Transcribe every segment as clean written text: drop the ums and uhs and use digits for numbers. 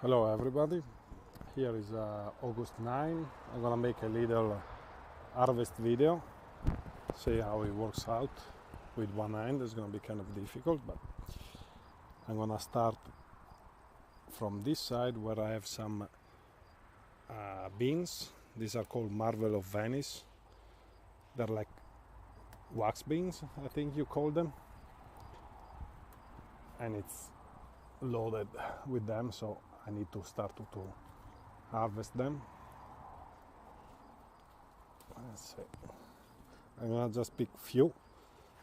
Hello everybody, here is August 9. I'm gonna make a little harvest video, see how it works out with one hand. It's gonna be kind of difficult, but I'm gonna start from this side where I have some beans. These are called Marvel of Venice. They're like wax beans, I think you call them, and it's loaded with them, so I need to start to harvest them. Let's see. I'm gonna just pick few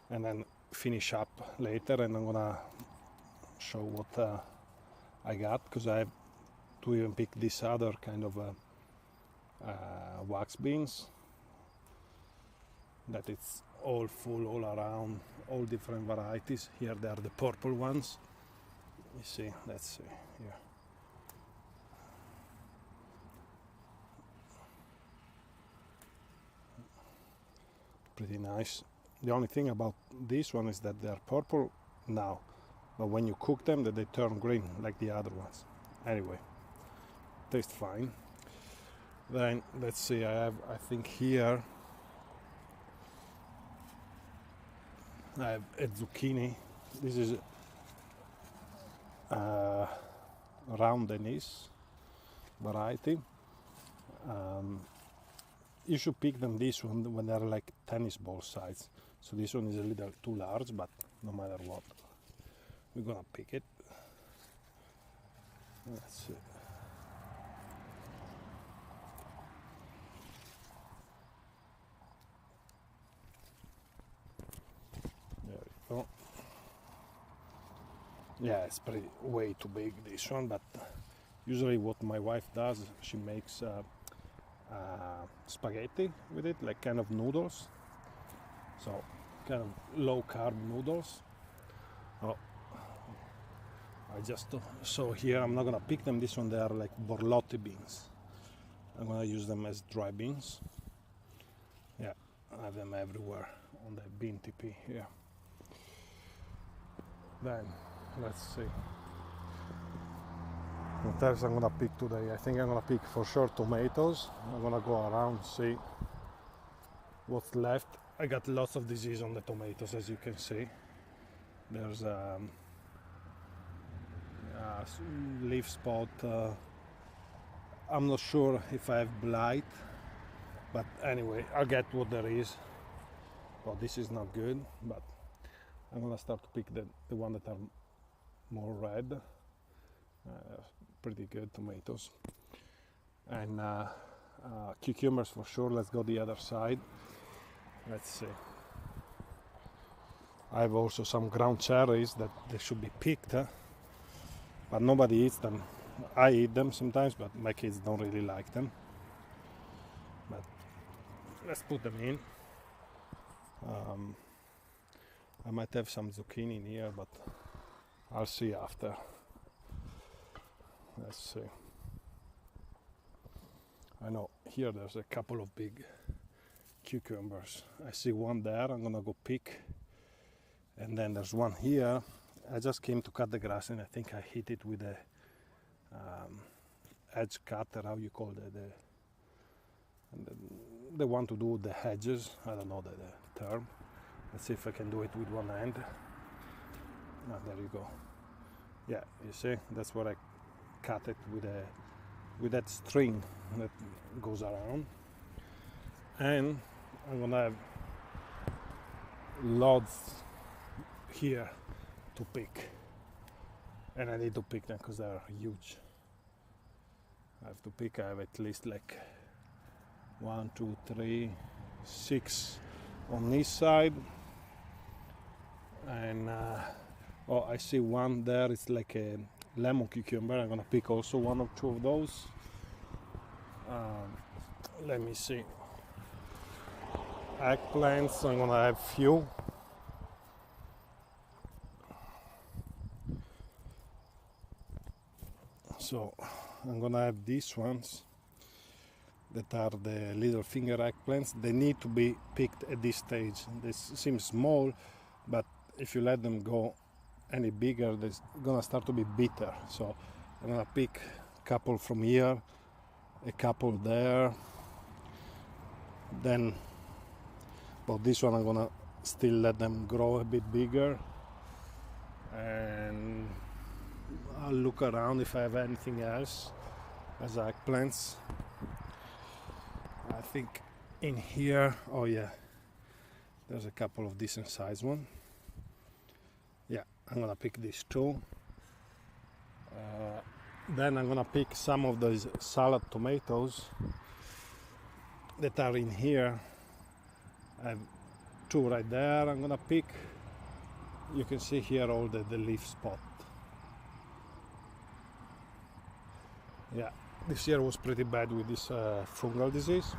and then finish up later, and I'm gonna show what I got, because I have to even pick this other kind of wax beans that it's all full all around, all different varieties. Here they are the purple ones. You see, let's see here. Pretty nice. The only thing about this one is that they are purple now, but when you cook them they turn green like the other ones. Anyway, taste fine. Then let's see, I think here I have a zucchini. This is round Denise variety. You should pick them this one when they're like tennis ball size. So this one is a little too large, but no matter what, we're gonna pick it. Let's see. There we go. Yeah, it's pretty way too big, this one, but usually what my wife does, she makes spaghetti with it, like kind of noodles, so kind of low carb noodles. Oh, I just saw here, I'm not gonna pick them. This one, they are like borlotti beans. I'm gonna use them as dry beans. Yeah, I have them everywhere on the bean TP here. Then let's see what else I'm gonna pick today. I think I'm gonna pick for sure tomatoes. I'm gonna go around, see what's left. I got lots of disease on the tomatoes, as you can see. There's leaf spot. I'm not sure if I have blight, but anyway, I'll get what there is. Well, this is not good, but I'm gonna start to pick the one that are more red. Pretty good tomatoes, and cucumbers for sure. Let's go the other side. Let's see. I have also some ground cherries that they should be picked, but nobody eats them. I eat them sometimes, but my kids don't really like them. But let's put them in. I might have some zucchini in here, but I'll see after. Let's see. I know here there's a couple of big cucumbers. I see one there, I'm gonna go pick. And then there's one here. I just came to cut the grass and I think I hit it with a edge cutter, how you call it, the one to do the hedges. I don't know the term. Let's see if I can do it with one hand. Ah, there you go. Yeah, you see, that's what I cut it with that string that goes around. And I'm gonna have loads here to pick, and I need to pick them because they're huge. I have to pick. I have at least like 1, 2, 3, 6 on this side, and oh, I see one there. It's like a lemon cucumber. I'm gonna pick also 1 or 2 of those. Let me see. Eggplants, I'm gonna have few. So I'm gonna have these ones that are the little finger eggplants. They need to be picked at this stage. This seems small, but if you let them go any bigger, they're gonna start to be bitter. So I'm gonna pick couple from here, a couple there. Then, well, this one I'm gonna still let them grow a bit bigger, and I'll look around if I have anything else as eggplants. I think in here, oh yeah, there's a couple of decent sized ones. Yeah, I'm gonna pick these two. Then I'm gonna pick some of those salad tomatoes that are in here. I have two right there. I'm gonna pick. You can see here all the leaf spot. Yeah, this year was pretty bad with this fungal disease.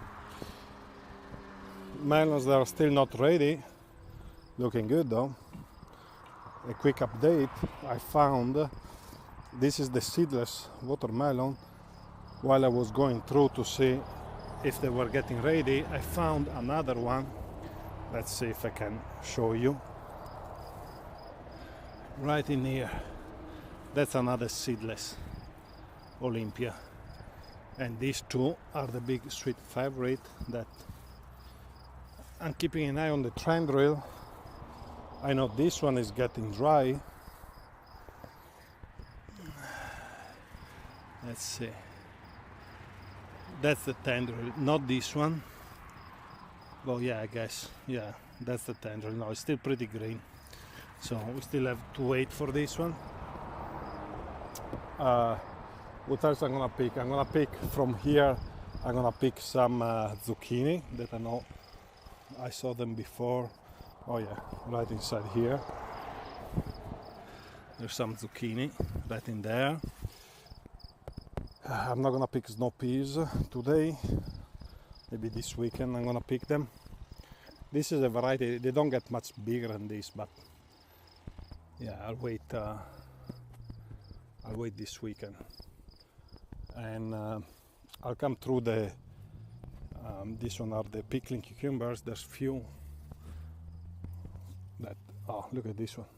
Melons, they are still not ready. Looking good though. A quick update, I found this is the seedless watermelon. While I was going through to see if they were getting ready, I found another one. Let's see if I can show you. Right in here. That's another seedless Olympia. And these two are the big sweet favorite that I'm keeping an eye on the trend drill. I know this one is getting dry. Let's see. That's the tendril, not this one. Well, yeah, I guess. Yeah, that's the tendril. No, it's still pretty green. So we still have to wait for this one. What else I'm gonna pick? I'm gonna pick from here. I'm gonna pick some zucchini that I know I saw them before. Oh yeah, right inside here. There's some zucchini right in there. I'm not gonna pick snow peas today. Maybe this weekend I'm gonna pick them. This is a variety. They don't get much bigger than this, but yeah, I'll wait this weekend, and I'll come through the. This one are the pickling cucumbers. There's few that. Oh, look at this one.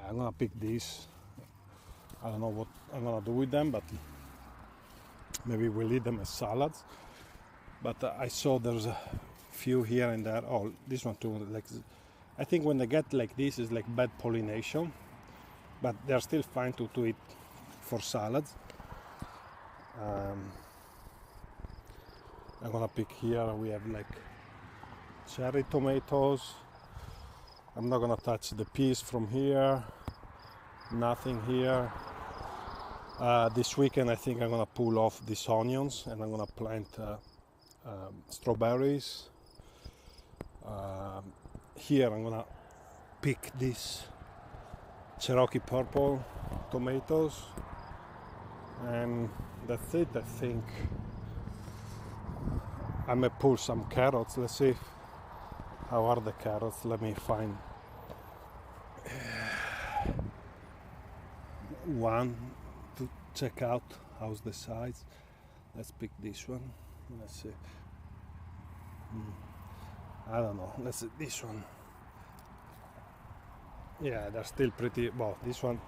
I'm gonna pick these. I don't know what I'm gonna do with them, but maybe we'll eat them as salads. But I saw there's a few here and there. Oh, this one too. Like, I think when they get like this, is like bad pollination, but they're still fine to eat for salads. I'm gonna pick here. We have like cherry tomatoes. I'm not gonna touch the peas from here. Nothing here. This weekend I think I'm gonna pull off these onions and I'm gonna plant strawberries. Here I'm gonna pick these Cherokee purple tomatoes, and that's it. I think I may pull some carrots. Let's see how are the carrots. Let me find one to check out how's the size. Let's pick this one. Let's see. I don't know. Let's see this one. Yeah, they're still pretty. Well, this one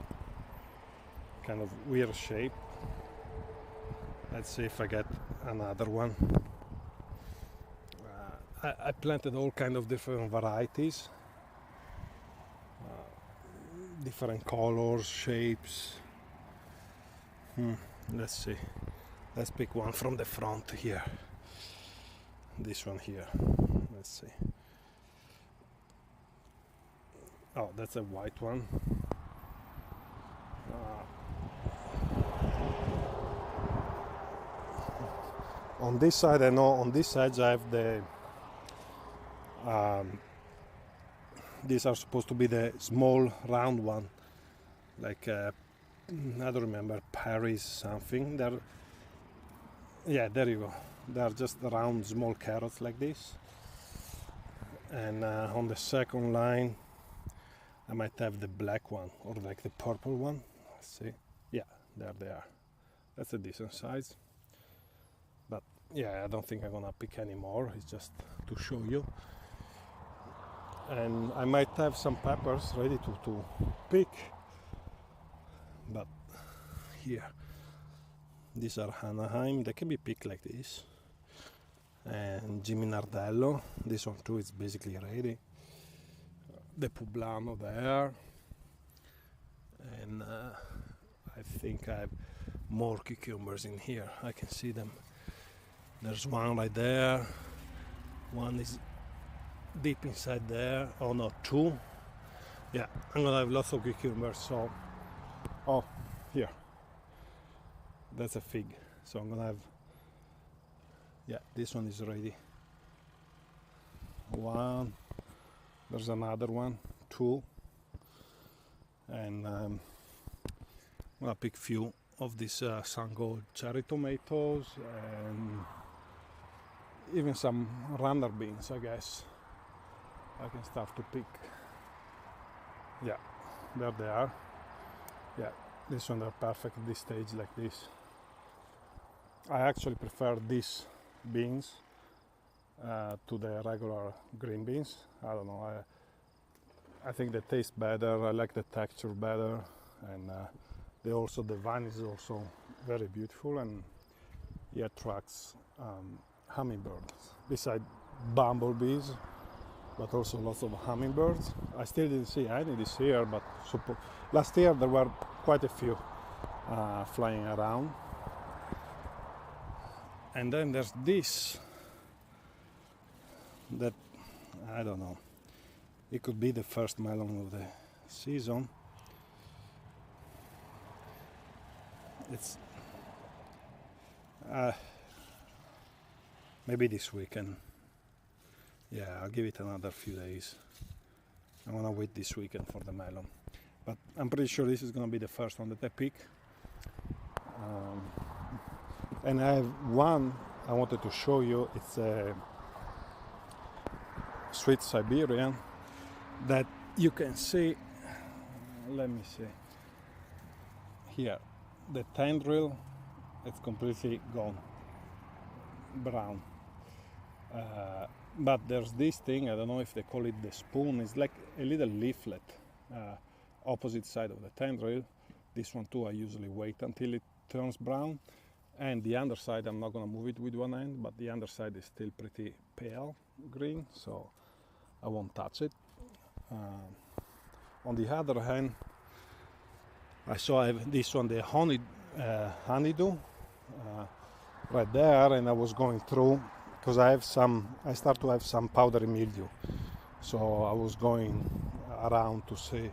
kind of weird shape. Let's see if I get another one. I planted all kind of different varieties, different colors, shapes. Let's see. Let's pick one from the front here. This one here. Let's see. Oh, that's a white one. On this side, I know on this side I have the these are supposed to be the small round one, like I don't remember, Paris something. They're, yeah, there you go. They're just round small carrots like this. And on the second line I might have the black one or like the purple one. Let's see. Yeah, there they are. That's a decent size. But yeah, I don't think I'm gonna pick any more. It's just to show you. And I might have some peppers ready to pick. But here, These are Anaheim. They can be picked like this. And Jimmy Nardello. This one too is basically ready. The Poblano there. And I think I have more cucumbers in here. I can see them. There's one right there. One is deep inside there. Oh no, two. Yeah, I'm gonna have lots of cucumbers. So, oh, here. That's a fig. So I'm gonna have. Yeah, this one is ready. One. There's another one. Two. And I'm gonna pick few of these Sango cherry tomatoes and even some runner beans, I guess. I can start to pick. Yeah, there they are. Yeah, this one are perfect at this stage like this. I actually prefer these beans to the regular green beans. I don't know. I think they taste better. I like the texture better, and the vine is also very beautiful, and it attracts hummingbirds. Besides bumblebees, but also lots of hummingbirds. I still didn't see any this year, but last year there were quite a few flying around. And then there's this that I don't know. It could be the first melon of the season. It's maybe this weekend. Yeah, I'll give it another few days. I want to wait this weekend for the melon. But I'm pretty sure this is going to be the first one that I pick. And I have one I wanted to show you. It's a sweet Siberian that you can see. Let me see. Here, the tendril, it's completely gone, brown. But there's this thing, I don't know if they call it the spoon, it's like a little leaflet opposite side of the tendril. This one too, I usually wait until it turns brown. And the underside, I'm not going to move it with one hand, but the underside is still pretty pale green, so I won't touch it. On the other hand, I have this one, the honeydew, right there, and I was going through because I start to have some powdery mildew. So I was going around to see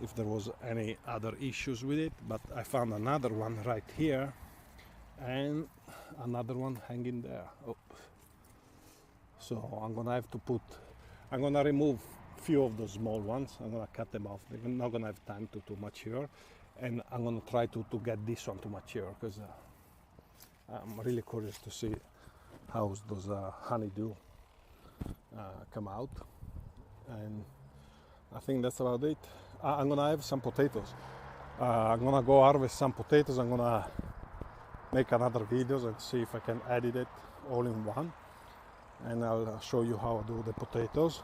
if there was any other issues with it, but I found another one right here and another one hanging there. Oh. So I'm gonna remove few of those small ones. I'm gonna cut them off. They're not gonna have time to mature, and I'm gonna try to get this one to mature because I'm really curious to see how those honeydew come out. And I think that's about it. I'm gonna have some potatoes. I'm gonna go harvest some potatoes. I'm gonna make another videos and see if I can edit it all in one, and I'll show you how I do the potatoes.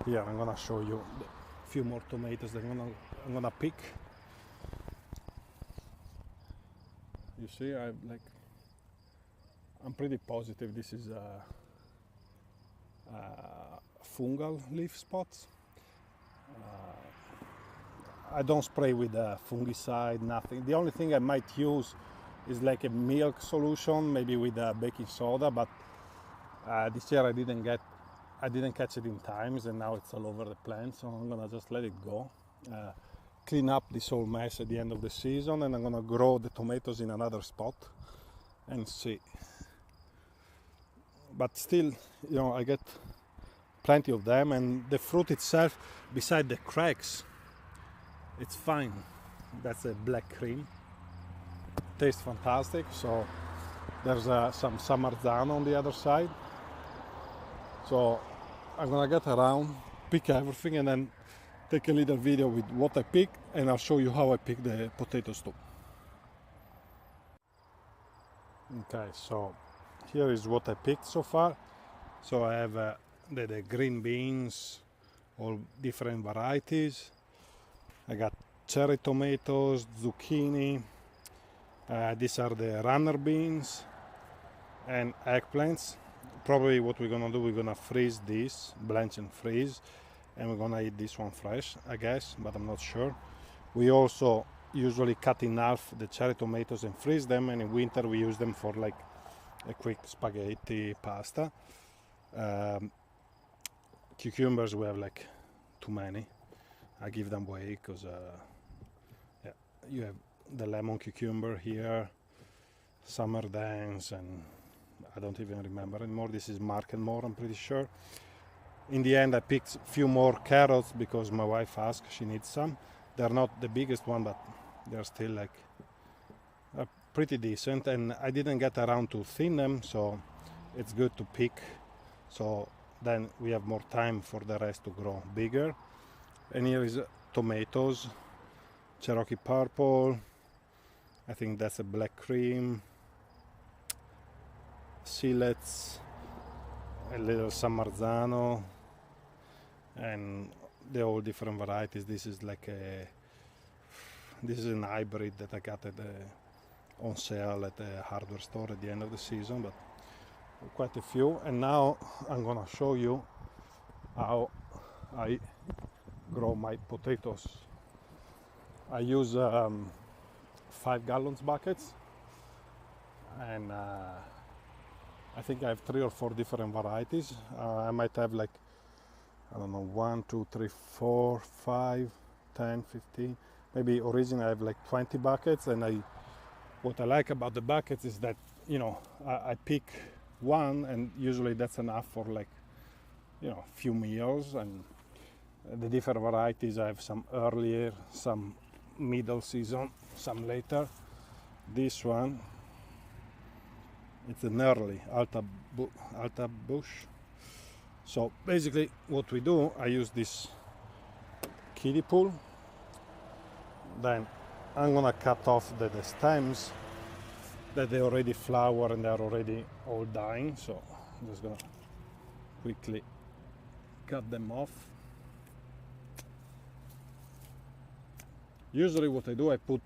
Here I'm gonna show you a few more tomatoes that I'm gonna pick. You see, I'm pretty positive this is fungal leaf spots. I don't spray with fungicide, nothing. The only thing I might use is like a milk solution, maybe with baking soda, but this year I didn't catch it in times, and now it's all over the plant, so I'm gonna just let it go. Clean up this whole mess at the end of the season, and I'm gonna grow the tomatoes in another spot and see. But still, I get plenty of them, and the fruit itself, beside the cracks, it's fine. That's a black cream. Tastes fantastic. So there's some Samarzano on the other side. So I'm gonna get around, pick everything, and then take a little video with what I picked, and I'll show you how I pick the potatoes too. Okay, so here is what I picked so far. So I have the green beans, all different varieties. I got cherry tomatoes, zucchini, These are the runner beans and eggplants. Probably what we're gonna do, we're gonna freeze these, blanch and freeze, and we're gonna eat this one fresh, I guess, but I'm not sure. We also usually cut in half the cherry tomatoes and freeze them, and in winter we use them for like a quick spaghetti pasta. Cucumbers, we have like too many. I give them away because yeah, you have the lemon cucumber here, Summer Dance, and I don't even remember anymore. This is Mark and More, I'm pretty sure. In the end, I picked a few more carrots because my wife asked, she needs some. They're not the biggest one, but they're still like pretty decent, and I didn't get around to thin them, so it's good to pick, so then we have more time for the rest to grow bigger. And here is tomatoes, Cherokee Purple, I think that's a black cream, Silets, a little San Marzano, and they're all different varieties. This is an hybrid that I got on sale at the hardware store at the end of the season, but quite a few. And now I'm gonna show you how I grow my potatoes. I use 5 gallons buckets, and I think I have 3 or 4 different varieties. I might have like, I don't know, 1, 2, 3, 4, 5, 10, 15. Maybe originally I have like 20 buckets, and what I like about the buckets is that, you know, I pick one, and usually that's enough for like, you know, few meals. And the different varieties, I have some earlier, some middle season, some later. This one, it's an early Alta Bush. So basically what we do, I use this kiddie pool, then I'm gonna cut off the stems that they already flower and they're already all dying, so I'm just gonna quickly cut them off. Usually what I do, I put,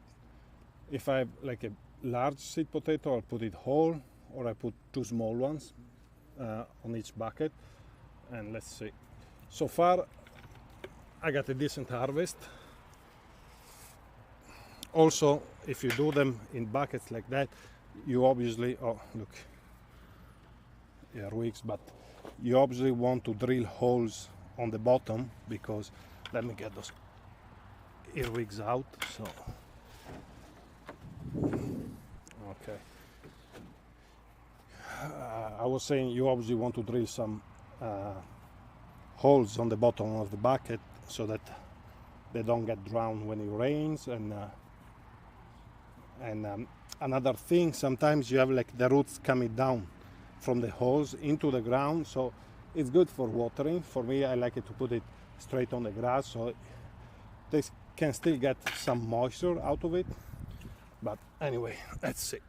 if I have like a large sweet potato, I'll put it whole, or I put 2 small ones on each bucket. And let's see, so far I got a decent harvest. Also, if you do them in buckets like that, you obviously, oh look, earwigs, but you obviously want to drill holes on the bottom, because, let me get those earwigs out. So okay, I was saying you obviously want to drill some holes on the bottom of the bucket so that they don't get drowned when it rains. And another thing, sometimes you have like the roots coming down from the holes into the ground, so it's good for watering. For me, I like it to put it straight on the grass, so they can still get some moisture out of it. But anyway, let's see.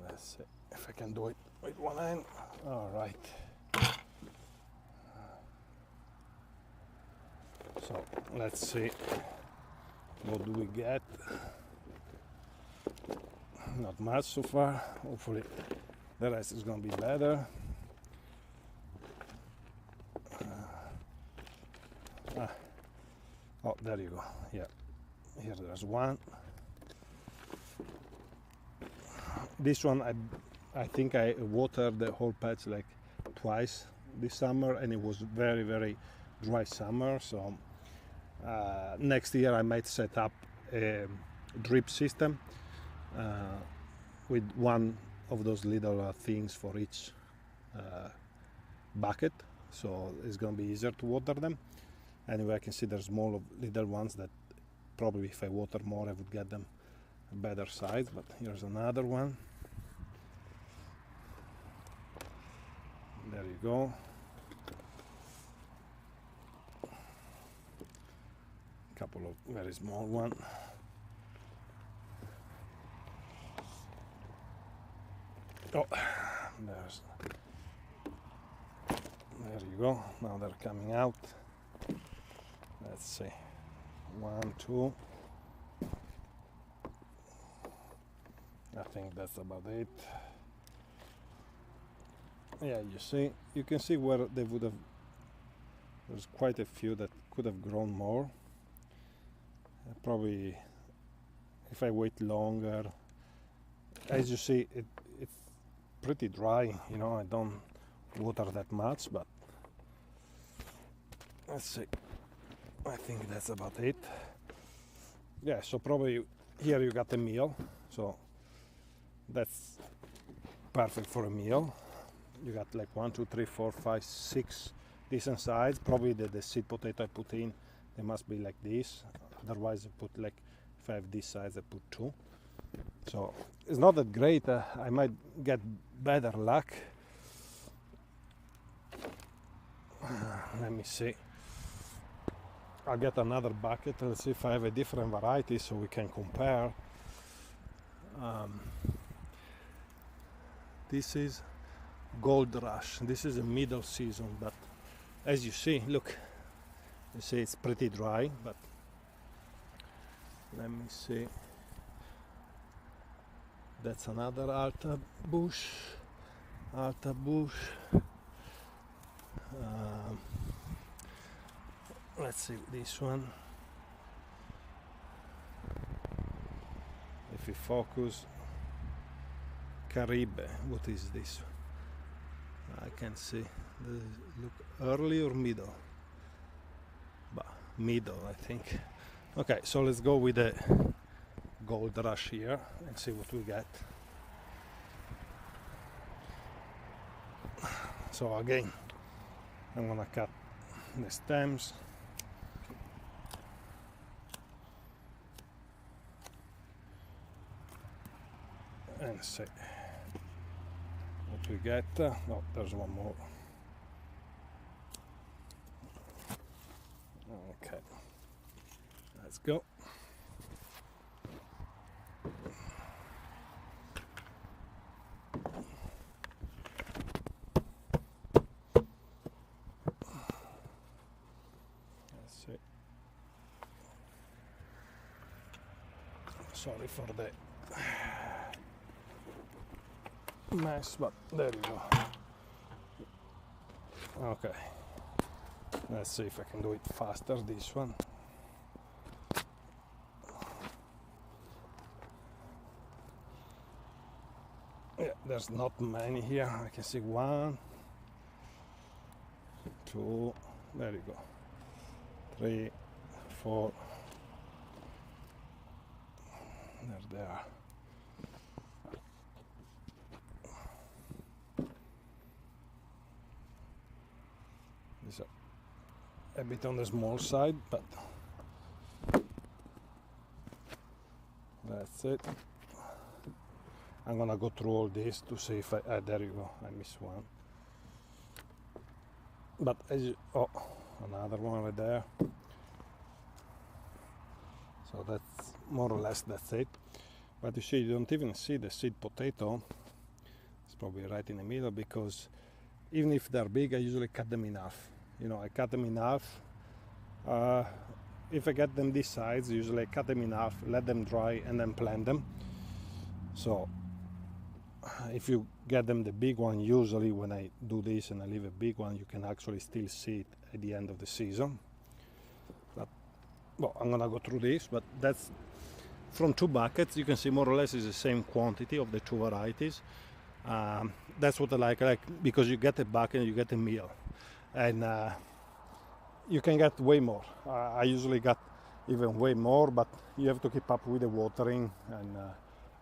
Let's see if I can do it with one hand. All right. So let's see, what do we get? Not much so far. Hopefully the rest is gonna be better. Oh, there you go. Yeah, here there's one. This one, I think I watered the whole patch like twice this summer, and it was very, very dry summer. So next year I might set up a drip system with one of those little things for each bucket, so it's going to be easier to water them. Anyway, I can see there's small little ones that probably if I water more I would get them a better size. But here's another one. There you go. Couple of very small ones. Oh, there There you go. Now they're coming out. Let's see. 1, 2. I think that's about it. Yeah, you can see where they would have. There's quite a few that could have grown more. Probably, if I wait longer. As you see, it's pretty dry. You know, I don't water that much, but let's see. I think that's about it. Yeah, so probably here you got a meal, so that's perfect for a meal. You got like 1, 2, 3, 4, 5, 6 decent size. Probably the seed potato I put in, they must be like this. Otherwise, I put like, if I have this size, I put 2. So it's not that great. I might get better luck. Let me see. I'll get another bucket. Let's see if I have a different variety so we can compare. This is Gold Rush. This is a middle season, but as you see, look, you see it's pretty dry, but let me see. That's another Alta bush. Let's see this one. If we focus, Caribe. What is this? I can see. Does it look early or middle? Bah, middle, I think. Okay, so let's go with the Gold Rush here and see what we get. So again, I'm gonna cut the stems. And see what we get. Oh, there's one more. Okay, let's go. Let's see. Sorry for the mess, but there you go. Okay, let's see if I can do it faster, this one. Yeah, there's not many here. I can see 1, 2, there you go, 3, 4, there they are. These are a bit on the small side, but that's it. I'm gonna go through all this to see if there you go, I missed one. But as you, oh, another one right there. So that's more or less that's it. But you see, you don't even see the seed potato. It's probably right in the middle, because even if they're big, I usually cut them in half. You know, I cut them in half. If I get them this size, usually I cut them in half, let them dry, and then plant them. So if you get them the big one, usually when I do this and I leave a big one, you can actually still see it at the end of the season. But well, I'm gonna go through this, but that's from 2 buckets. You can see more or less is the same quantity of the 2 varieties. That's what I like because you get a bucket and you get a meal, and you can get way more. I usually got even way more, but you have to keep up with the watering, and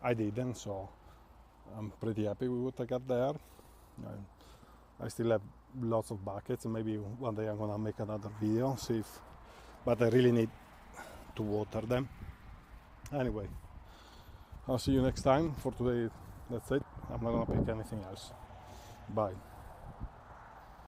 I didn't, so I'm pretty happy with what I got there. I still have lots of buckets, and maybe one day I'm gonna make another video, see if, but I really need to water them. Anyway, I'll see you next time. For today, that's it. I'm not gonna pick anything else. Bye.